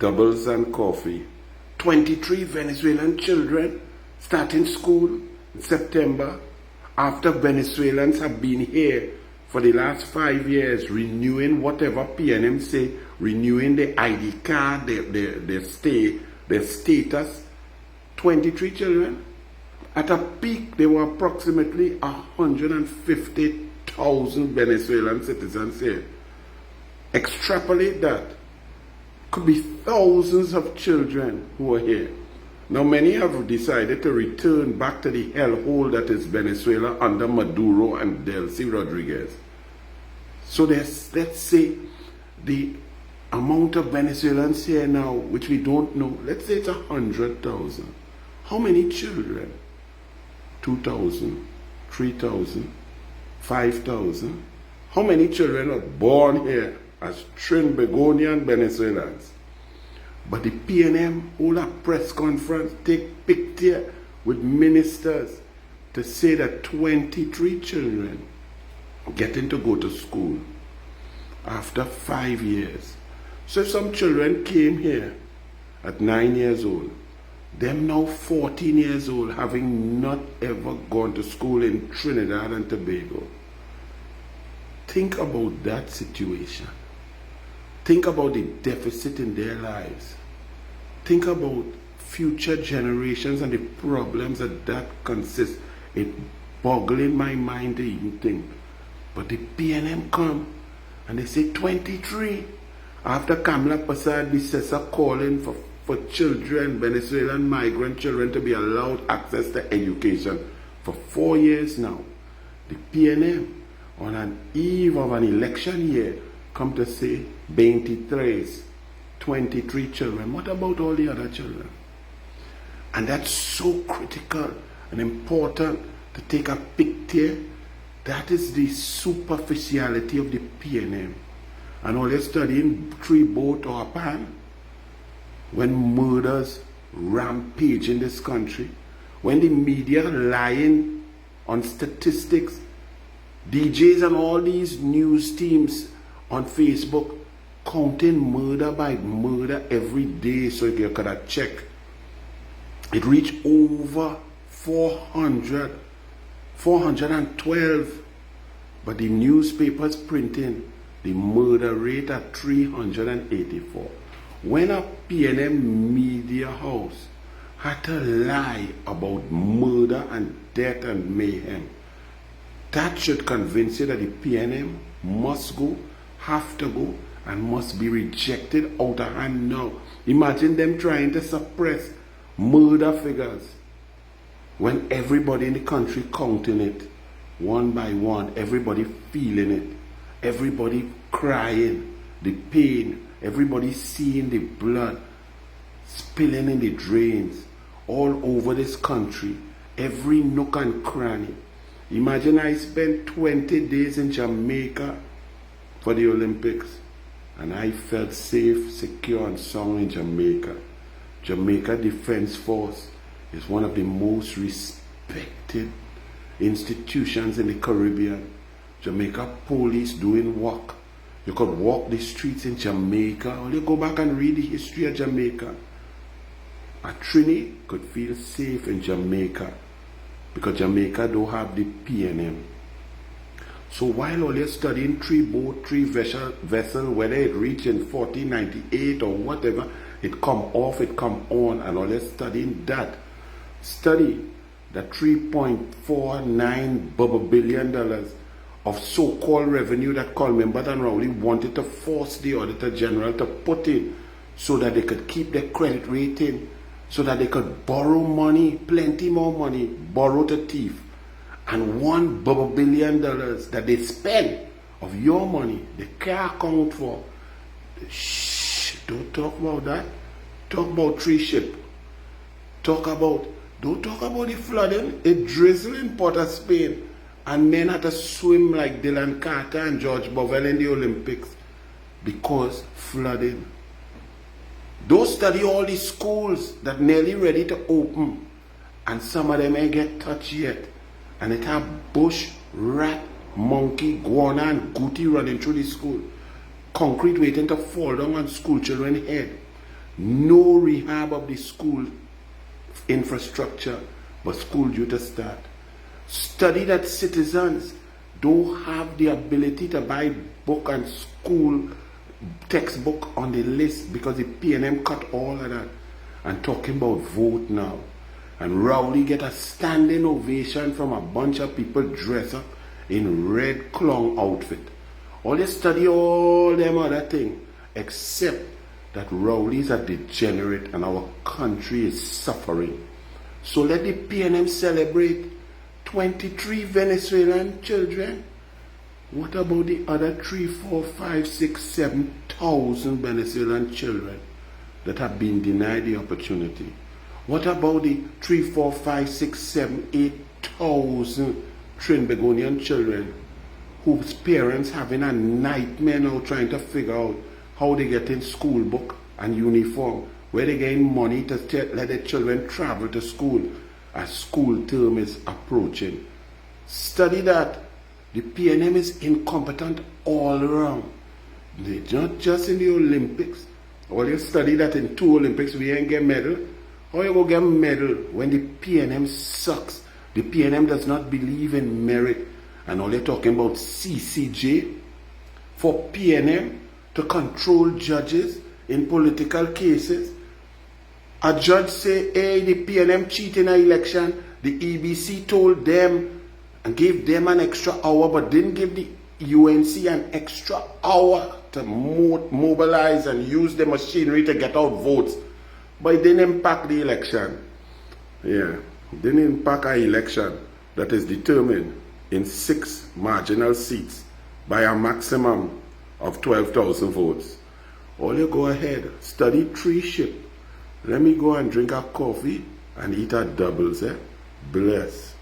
doubles and coffee. 23 Venezuelan children starting school in September after Venezuelans have been here for the last 5 years, renewing whatever PNM say, renewing their ID card, their status. 23 children. At a peak, there were approximately 150,000 Venezuelan citizens here. Extrapolate that. Could be thousands of children who are here. Now, many have decided to return back to the hellhole that is Venezuela under Maduro and Delcy Rodriguez. So let's say the amount of Venezuelans here now, which we don't know, let's say it's 100,000. How many children? 2,000, 3,000, 5,000. How many children are born here as Trinbagonian Venezuelans? But the PNM hold a press conference, take picture with ministers to say that 23 children getting to go to school after 5 years. So if some children came here at 9 years old, them now 14 years old, having not ever gone to school in Trinidad and Tobago. Think about that situation. Think about the deficit in their lives. Think about future generations and the problems that consists. It boggling my mind to even think. But the PNM come and they say 23. After Kamla Pasad Bisesa calling for children, Venezuelan migrant children, to be allowed access to education for 4 years now. The PNM, on an eve of an election year, come to say 23 children. What about all the other children? And that's so critical and important to take a picture. That is the superficiality of the PNM. And all you're studying 3 boat or a pan, when murders rampage in this country, when the media lying on statistics, DJs and all these news teams on Facebook counting murder by murder every day, so you could have checked. It reached over 412, but the newspapers printing the murder rate at 384. When a PNM media house had to lie about murder and death and mayhem, that should convince you that the PNM must go, have to go, and must be rejected out of hand now. Imagine them trying to suppress murder figures when everybody in the country counting it one by one, everybody feeling it, everybody crying, the pain, everybody seeing the blood spilling in the drains all over this country, every nook and cranny. Imagine I spent 20 days in Jamaica for the Olympics, and I felt safe, secure, and sound in Jamaica. Jamaica Defense Force is one of the most respected institutions in the Caribbean. Jamaica police doing work. You could walk the streets in Jamaica, or you go back and read the history of Jamaica. A Trini could feel safe in Jamaica because Jamaica don't have the PNM. So while all you're studying 3 boat, 3 vessel, whether it reach in 1498 or whatever, it come off, it come on, and all you're studying that. Study the $3.49 billion of so-called revenue that Colmember and Rowley wanted to force the Auditor General to put in so that they could keep their credit rating, so that they could borrow money, plenty more money, borrow to thief. And $1 billion that they spend of your money, they can't account for. Shh, don't talk about that. Talk about 3 ship. Don't talk about the flooding. It drizzled in Port of Spain, and men had to swim like Dylan Carter and George Bovell in the Olympics because flooding. Don't study all the schools that nearly ready to open, and some of them ain't get touched yet. And it have bush, rat, monkey, guana, and goatee running through the school. Concrete waiting to fall down on school children's head. No rehab of the school infrastructure, but school due to start. Study that citizens don't have the ability to buy book and school textbook on the list because the PNM cut all of that. And talking about vote now. And Rowley get a standing ovation from a bunch of people dressed up in red clown outfit. All they study all them other things, except that Rowley is a degenerate and our country is suffering. So let the PNM celebrate 23 Venezuelan children. What about the other 3, 4, 5, 6, 7,000 Venezuelan children that have been denied the opportunity? What about the 3, 4, 5, 6, 7, 8,000 Trinbagonian children whose parents having a nightmare now trying to figure out how they get in school book and uniform, where they getting money to let their children travel to school as school term is approaching? Study that. The PNM is incompetent all around. They're not just in the Olympics. All you study that in 2 Olympics we ain't get medal. How you go get medal when the PNM sucks? The PNM does not believe in merit. And all you're talking about CCJ for PNM to control judges in political cases. A judge say, hey, the PNM cheat in an election. The EBC told them and gave them an extra hour, but didn't give the UNC an extra hour to mobilize and use the machinery to get out votes. But it didn't impact the election. Yeah, it didn't impact an election that is determined in 6 marginal seats by a maximum of 12,000 votes. All you go ahead, study 3 ship. Let me go and drink a coffee and eat a doubles, Bless.